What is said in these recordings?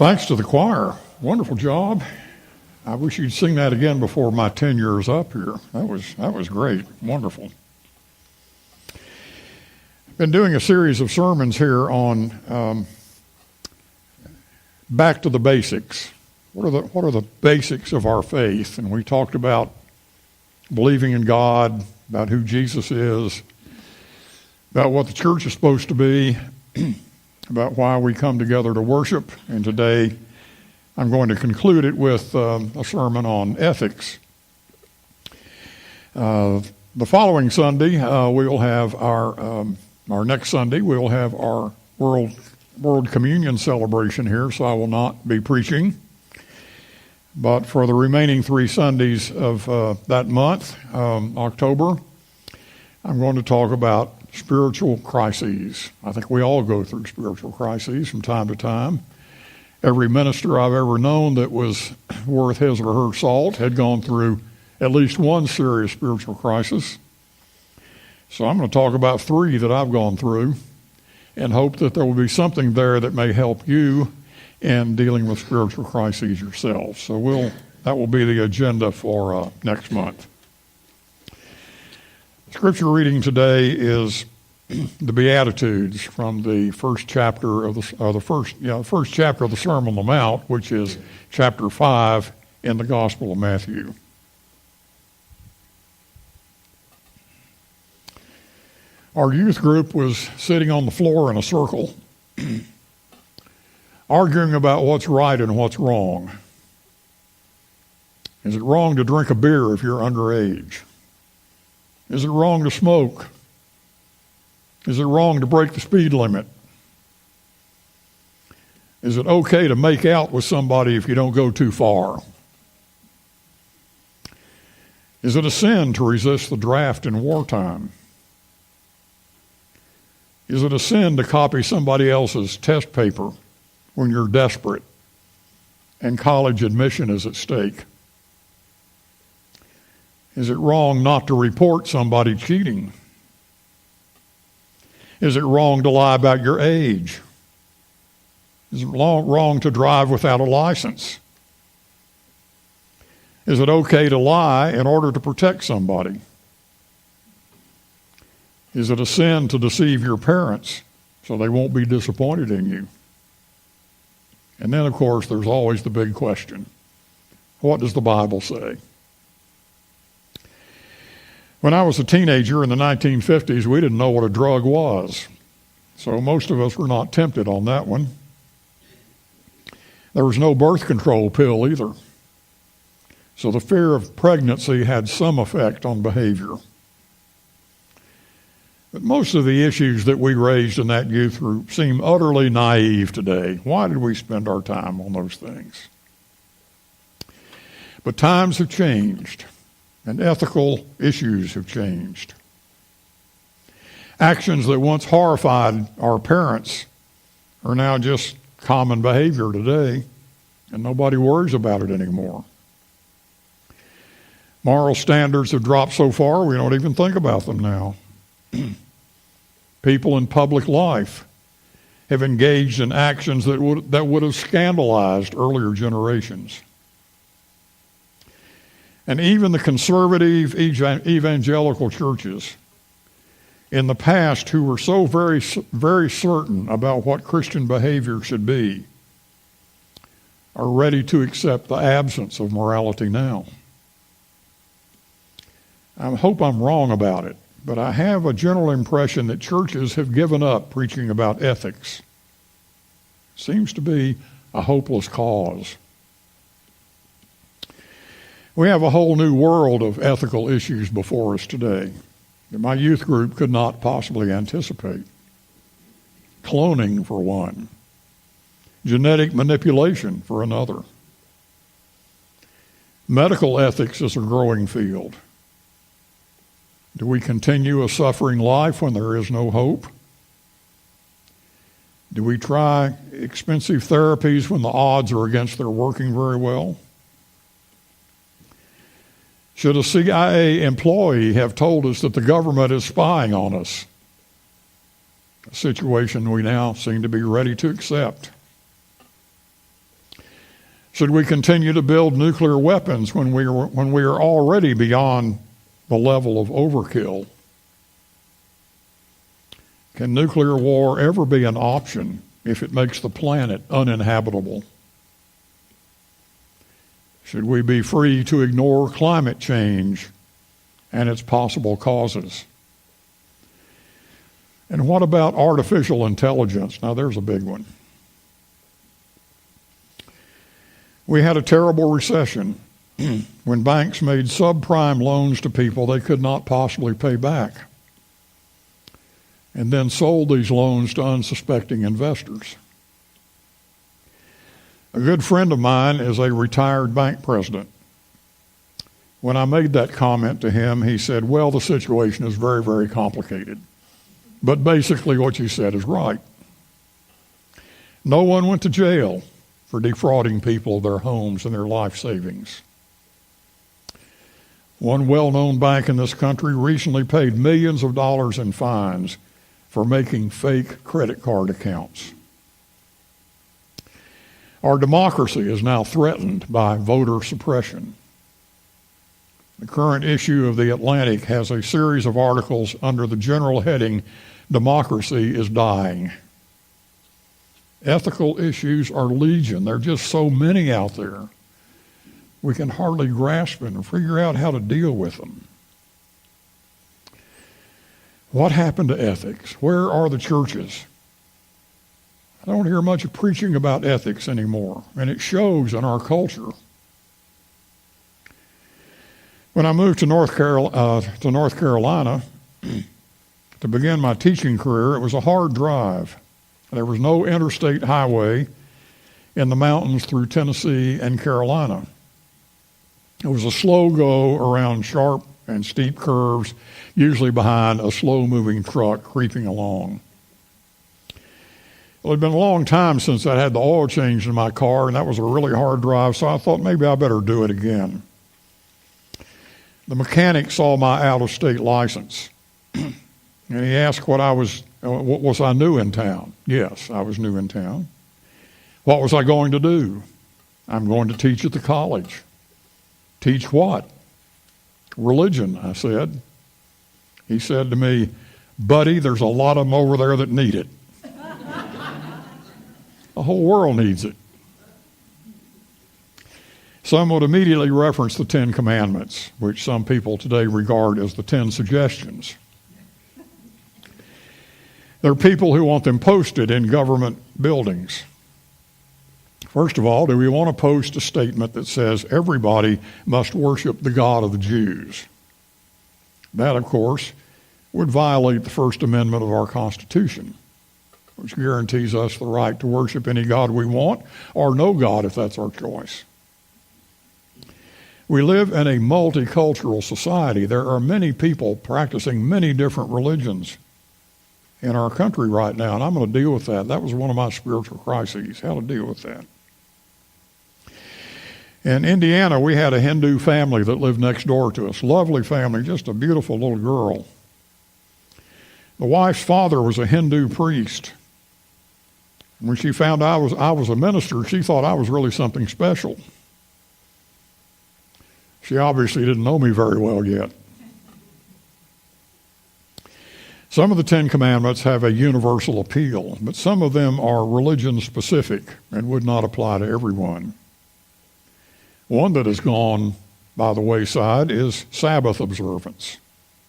Thanks to the choir. Wonderful job. I wish you'd sing that again before my tenure is up here. That was great. Wonderful. Been doing a series of sermons here on back to the basics. What are the basics of our faith? And we talked about believing in God, about who Jesus is, about what the church is supposed to be, about why we come together to worship. And today I'm going to conclude it with a sermon on ethics. The following Sunday, we will have our next Sunday, we will have our World Communion celebration here, so I will not be preaching. But for the remaining 3 Sundays of that month, October, I'm going to talk about spiritual crises. I think we all go through spiritual crises from time to time. Every minister I've ever known that was worth his or her salt had gone through at least one serious spiritual crisis. So I'm going to talk about 3 that I've gone through and hope that there will be something there that may help you in dealing with spiritual crises yourself. So that will be the agenda for next month. Scripture reading today is the Beatitudes from the first chapter of the first chapter of the Sermon on the Mount, which is chapter 5 in the Gospel of Matthew. Our youth group was sitting on the floor in a circle, arguing about what's right and what's wrong. Is it wrong to drink a beer if you're underage? Is it wrong to smoke? Is it wrong to break the speed limit? Is it okay to make out with somebody if you don't go too far? Is it a sin to resist the draft in wartime? Is it a sin to copy somebody else's test paper when you're desperate and college admission is at stake? Is it wrong not to report somebody cheating? Is it wrong to lie about your age? Is it wrong to drive without a license? Is it okay to lie in order to protect somebody? Is it a sin to deceive your parents so they won't be disappointed in you? And then, of course, there's always the big question. What does the Bible say? When I was a teenager in the 1950s, we didn't know what a drug was. So most of us were not tempted on that one. There was no birth control pill either. So the fear of pregnancy had some effect on behavior. But most of the issues that we raised in that youth group seem utterly naive today. Why did we spend our time on those things? But times have changed, and ethical issues have changed. Actions that once horrified our parents are now just common behavior today, and nobody worries about it anymore. Moral standards have dropped so far we don't even think about them now. People in public life have engaged in actions that would have scandalized earlier generations. And even the conservative evangelical churches in the past who were so very, very certain about what Christian behavior should be are ready to accept the absence of morality now. I hope I'm wrong about it, but I have a general impression that churches have given up preaching about ethics. Seems to be a hopeless cause. We have a whole new world of ethical issues before us today that my youth group could not possibly anticipate. Cloning, for one. Genetic manipulation, for another. Medical ethics is a growing field. Do we continue a suffering life when there is no hope? Do we try expensive therapies when the odds are against their working very well? Should a CIA employee have told us that the government is spying on us? A situation we now seem to be ready to accept. Should we continue to build nuclear weapons when we are already beyond the level of overkill? Can nuclear war ever be an option if it makes the planet uninhabitable? Should we be free to ignore climate change and its possible causes? And what about artificial intelligence? Now, there's a big one. We had a terrible recession when banks made subprime loans to people they could not possibly pay back, and then sold these loans to unsuspecting investors. A good friend of mine is a retired bank president. When I made that comment to him, he said, well, the situation is very, very complicated. But basically what you said is right. No one went to jail for defrauding people of their homes and their life savings. One well-known bank in this country recently paid millions of dollars in fines for making fake credit card accounts. Our democracy is now threatened by voter suppression. The current issue of The Atlantic has a series of articles under the general heading, Democracy is Dying. Ethical issues are legion. There are just so many out there. We can hardly grasp it and figure out how to deal with them. What happened to ethics? Where are the churches? I don't hear much preaching about ethics anymore, and it shows in our culture. When I moved to North Carolina to begin my teaching career, it was a hard drive. There was no interstate highway in the mountains through Tennessee and Carolina. It was a slow go around sharp and steep curves, usually behind a slow-moving truck creeping along. Well, it had been a long time since I had the oil changed in my car, and that was a really hard drive, so I thought maybe I better do it again. The mechanic saw my out-of-state license, and he asked what was I new in town? Yes, I was new in town. What was I going to do? I'm going to teach at the college. Teach what? Religion, I said. He said to me, buddy, there's a lot of them over there that need it. The whole world needs it. Some would immediately reference the 10 Commandments, which some people today regard as the 10 suggestions. There are people who want them posted in government buildings. First of all, do we want to post a statement that says everybody must worship the God of the Jews? That, of course, would violate the First Amendment of our Constitution, which guarantees us the right to worship any God we want, or no God if that's our choice. We live in a multicultural society. There are many people practicing many different religions in our country right now, and I'm going to deal with that. That was one of my spiritual crises, how to deal with that. In Indiana, we had a Hindu family that lived next door to us. Lovely family, just a beautiful little girl. The wife's father was a Hindu priest. When she found I was a minister, she thought I was really something special. She obviously didn't know me very well yet. Some of the 10 Commandments have a universal appeal, but some of them are religion-specific and would not apply to everyone. One that has gone by the wayside is Sabbath observance.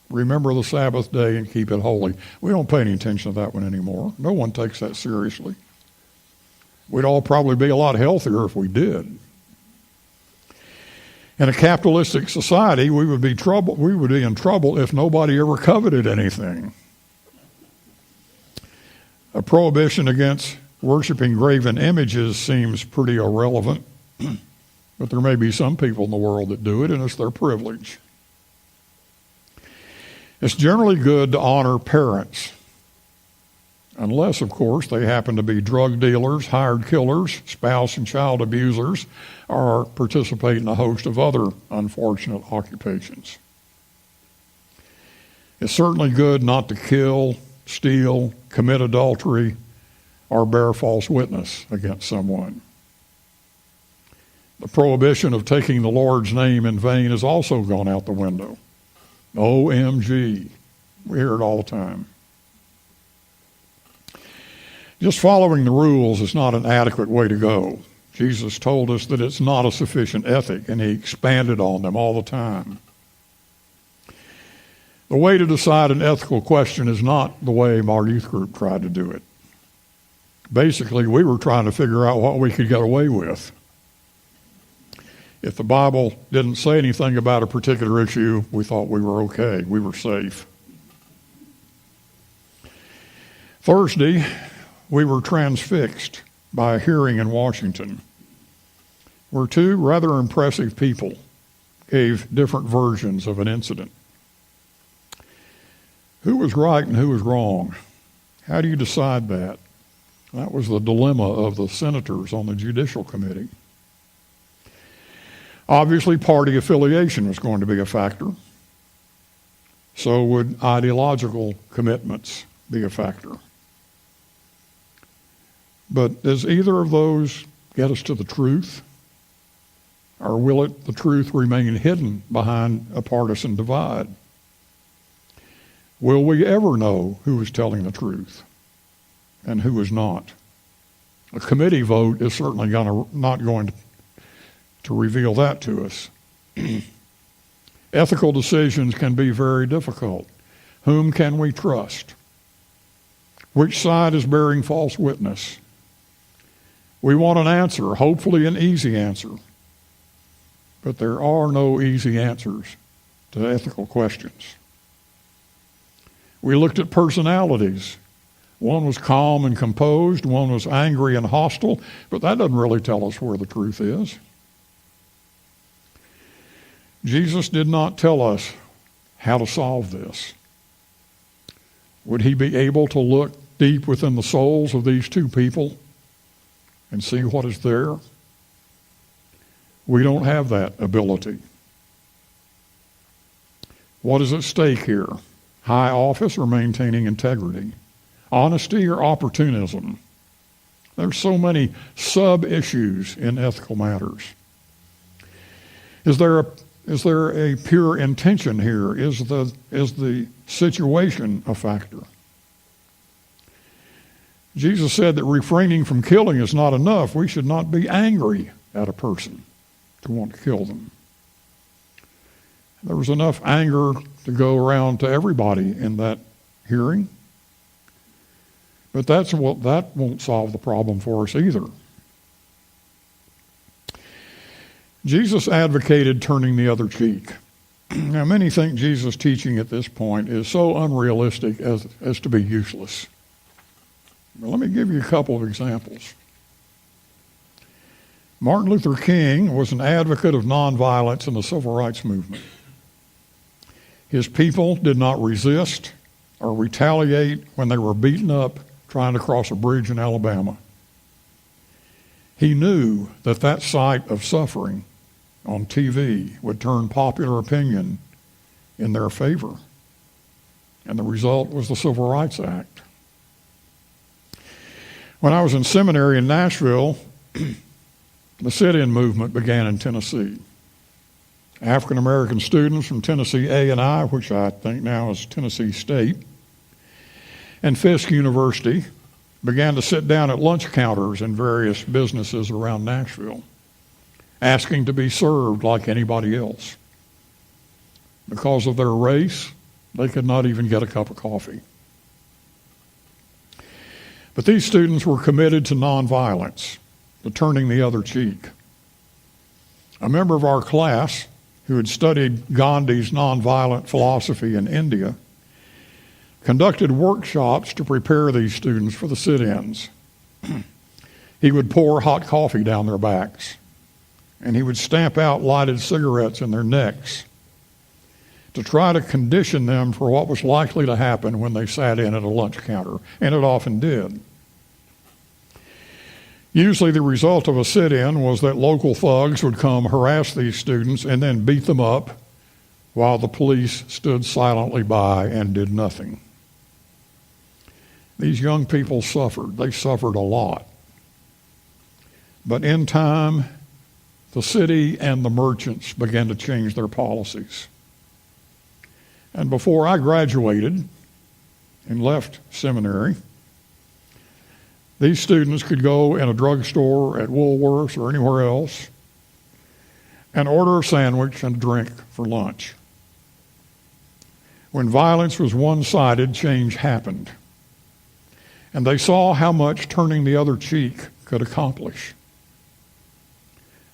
Remember the Sabbath day and keep it holy. We don't pay any attention to that one anymore. No one takes that seriously. We'd all probably be a lot healthier if we did. In a capitalistic society, we would be in trouble if nobody ever coveted anything. A prohibition against worshiping graven images seems pretty irrelevant, but there may be some people in the world that do it, and it's their privilege. It's generally good to honor parents, unless, of course, they happen to be drug dealers, hired killers, spouse and child abusers, or participate in a host of other unfortunate occupations. It's certainly good not to kill, steal, commit adultery, or bear false witness against someone. The prohibition of taking the Lord's name in vain has also gone out the window. OMG. We hear it all the time. Just following the rules is not an adequate way to go. Jesus told us that it's not a sufficient ethic, and he expanded on them all the time. The way to decide an ethical question is not the way our youth group tried to do it. Basically, we were trying to figure out what we could get away with. If the Bible didn't say anything about a particular issue, we thought we were okay. We were safe. Thursday, we were transfixed by a hearing in Washington where two rather impressive people gave different versions of an incident. Who was right and who was wrong? How do you decide that? That was the dilemma of the senators on the Judicial Committee. Obviously, party affiliation was going to be a factor. So would ideological commitments be a factor. But does either of those get us to the truth? Or will the truth remain hidden behind a partisan divide? Will we ever know who is telling the truth and who is not? A committee vote is certainly not going to reveal that to us. Ethical decisions can be very difficult. Whom can we trust? Which side is bearing false witness? We want an answer, hopefully an easy answer. But there are no easy answers to ethical questions. We looked at personalities. One was calm and composed, one was angry and hostile, but that doesn't really tell us where the truth is. Jesus did not tell us how to solve this. Would he be able to look deep within the souls of these two people and see what is there? We don't have that ability. What is at stake here? High office or maintaining integrity? Honesty or opportunism? There's so many sub-issues in ethical matters. Is there a pure intention here? Is the situation a factor? Jesus said that refraining from killing is not enough. We should not be angry at a person to want to kill them. There was enough anger to go around to everybody in that hearing. But that won't solve the problem for us either. Jesus advocated turning the other cheek. Now, many think Jesus' teaching at this point is so unrealistic as to be useless. Well, let me give you a couple of examples. Martin Luther King was an advocate of nonviolence in the civil rights movement. His people did not resist or retaliate when they were beaten up trying to cross a bridge in Alabama. He knew that sight of suffering on TV would turn popular opinion in their favor. And the result was the Civil Rights Act. When I was in seminary in Nashville, the sit-in movement began in Tennessee. African American students from Tennessee A&I, which I think now is Tennessee State, and Fisk University began to sit down at lunch counters in various businesses around Nashville, asking to be served like anybody else. Because of their race, they could not even get a cup of coffee. But these students were committed to nonviolence, to turning the other cheek. A member of our class who had studied Gandhi's nonviolent philosophy in India conducted workshops to prepare these students for the sit-ins. He would pour hot coffee down their backs, and he would stamp out lighted cigarettes in their necks to try to condition them for what was likely to happen when they sat in at a lunch counter, and it often did. Usually the result of a sit-in was that local thugs would come harass these students and then beat them up while the police stood silently by and did nothing. These young people suffered. They suffered a lot. But in time, the city and the merchants began to change their policies. And before I graduated and left seminary, these students could go in a drugstore, at Woolworths, or anywhere else and order a sandwich and a drink for lunch. When violence was one-sided, change happened. And they saw how much turning the other cheek could accomplish.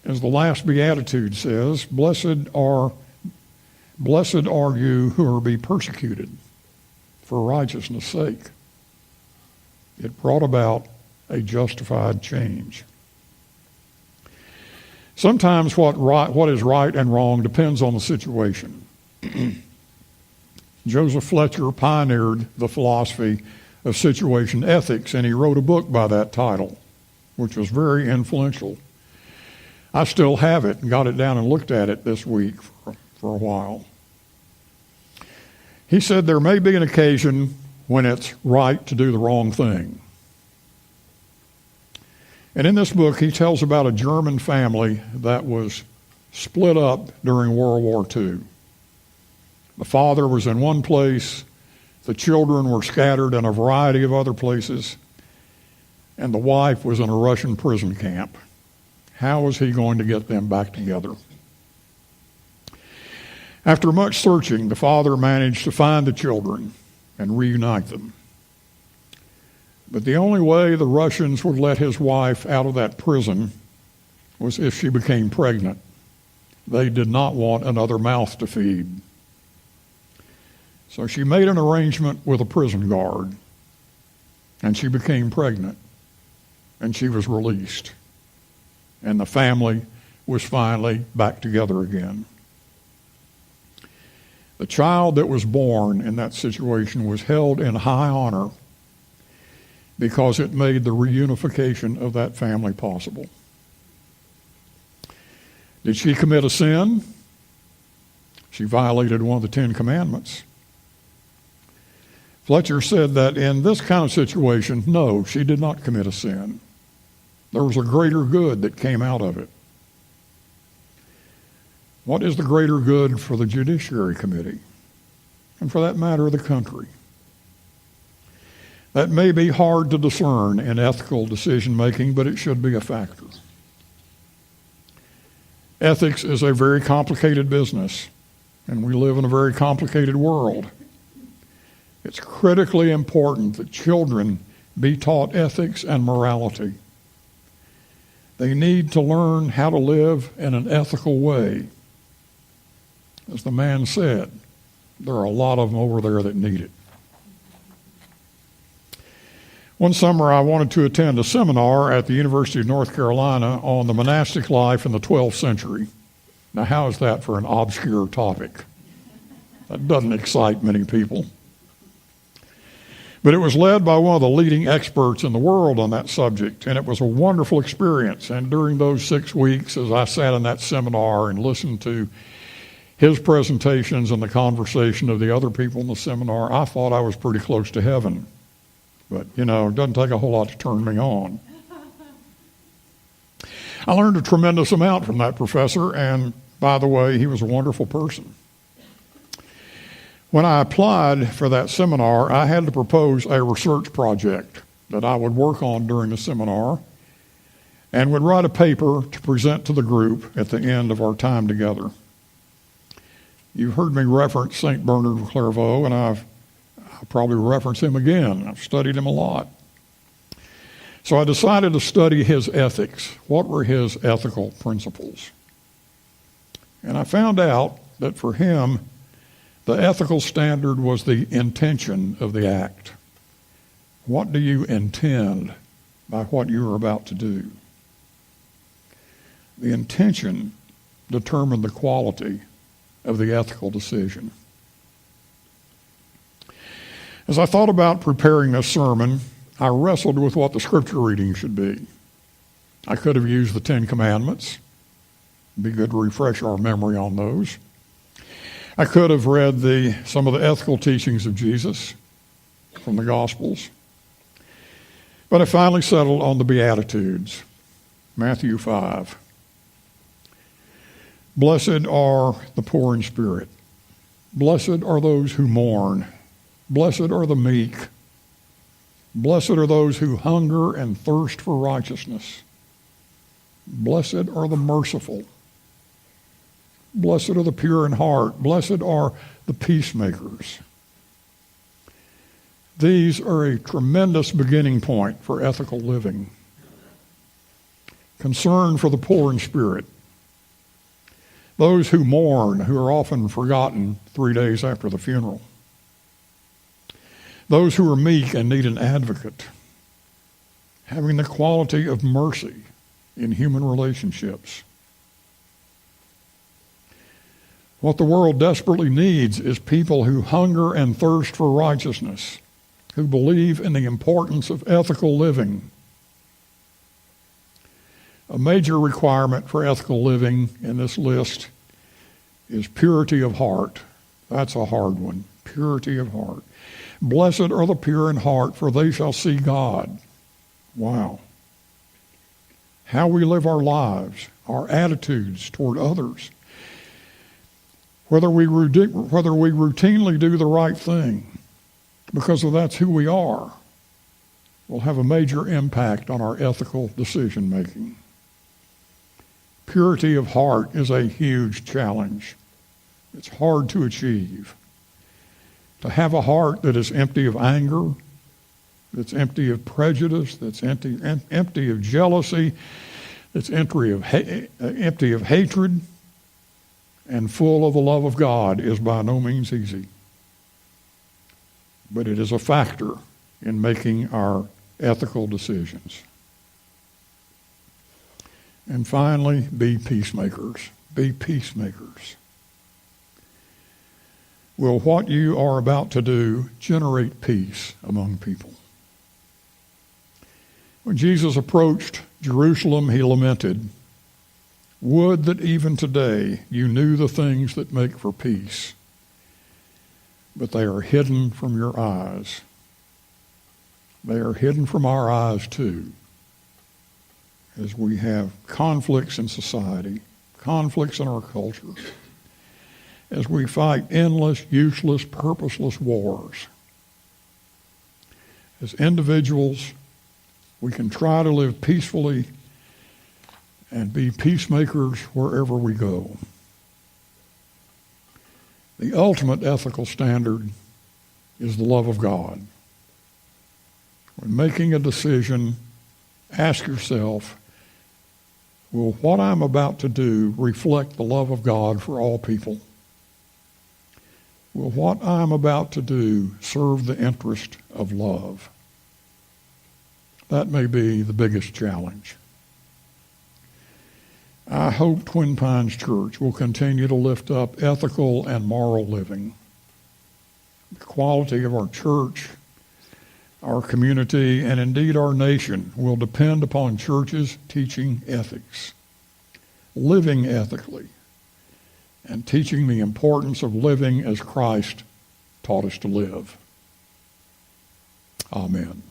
As the last beatitude says, blessed are you who are be persecuted for righteousness' sake. It brought about a justified change. Sometimes what is right and wrong depends on the situation. Joseph Fletcher pioneered the philosophy of situation ethics, and he wrote a book by that title, which was very influential. I still have it and got it down and looked at it this week for a while. He said there may be an occasion when it's right to do the wrong thing. And in this book, he tells about a German family that was split up during World War II. The father was in one place, the children were scattered in a variety of other places, and the wife was in a Russian prison camp. How was he going to get them back together? After much searching, the father managed to find the children and reunite them. But the only way the Russians would let his wife out of that prison was if she became pregnant. They did not want another mouth to feed. So she made an arrangement with a prison guard, and she became pregnant, and she was released. And the family was finally back together again. The child that was born in that situation was held in high honor because it made the reunification of that family possible. Did she commit a sin? She violated one of the 10 Commandments. Fletcher said that in this kind of situation, no, she did not commit a sin. There was a greater good that came out of it. What is the greater good for the Judiciary Committee? And for that matter, the country? That may be hard to discern in ethical decision-making, but it should be a factor. Ethics is a very complicated business, and we live in a very complicated world. It's critically important that children be taught ethics and morality. They need to learn how to live in an ethical way. As the man said, there are a lot of them over there that need it. One summer, I wanted to attend a seminar at the University of North Carolina on the monastic life in the 12th century. Now, how is that for an obscure topic? That doesn't excite many people. But it was led by one of the leading experts in the world on that subject, and it was a wonderful experience. And during those 6 weeks, as I sat in that seminar and listened to his presentations and the conversation of the other people in the seminar, I thought I was pretty close to heaven. But, it doesn't take a whole lot to turn me on. I learned a tremendous amount from that professor, and by the way, he was a wonderful person. When I applied for that seminar, I had to propose a research project that I would work on during the seminar and would write a paper to present to the group at the end of our time together. You've heard me reference St. Bernard of Clairvaux, and I'll probably reference him again. I've studied him a lot. So I decided to study his ethics. What were his ethical principles? And I found out that for him, the ethical standard was the intention of the act. What do you intend by what you are about to do? The intention determined the quality of the ethical decision. As I thought about preparing this sermon, I wrestled with what the scripture reading should be. I could have used the 10 Commandments. It'd be good to refresh our memory on those. I could have read some of the ethical teachings of Jesus from the Gospels. But I finally settled on the Beatitudes, Matthew 5. Blessed are the poor in spirit. Blessed are those who mourn. Blessed are the meek. Blessed are those who hunger and thirst for righteousness. Blessed are the merciful. Blessed are the pure in heart. Blessed are the peacemakers. These are a tremendous beginning point for ethical living. Concern for the poor in spirit. Those who mourn, who are often forgotten 3 days after the funeral. Those who are meek and need an advocate. Having the quality of mercy in human relationships. What the world desperately needs is people who hunger and thirst for righteousness, who believe in the importance of ethical living. A major requirement for ethical living in this list is purity of heart. That's a hard one. Purity of heart. Blessed are the pure in heart, for they shall see God. Wow. How we live our lives, our attitudes toward others, whether we routinely do the right thing, because that's who we are, will have a major impact on our ethical decision making. Purity of heart is a huge challenge. It's hard to achieve. To have a heart that is empty of anger, that's empty of prejudice, that's empty of jealousy, that's empty of hatred, and full of the love of God is by no means easy. But it is a factor in making our ethical decisions. And finally, be peacemakers. Be peacemakers. Will what you are about to do generate peace among people? When Jesus approached Jerusalem, he lamented, "Would that even today you knew the things that make for peace, but they are hidden from your eyes." They are hidden from our eyes too, as we have conflicts in society, conflicts in our culture, as we fight endless, useless, purposeless wars. As individuals, we can try to live peacefully and be peacemakers wherever we go. The ultimate ethical standard is the love of God. When making a decision, ask yourself, will what I'm about to do reflect the love of God for all people? Will what I'm about to do serve the interest of love? That may be the biggest challenge. I hope Twin Pines Church will continue to lift up ethical and moral living. The quality of our church, our community, and indeed our nation will depend upon churches teaching ethics, living ethically, and teaching the importance of living as Christ taught us to live. Amen.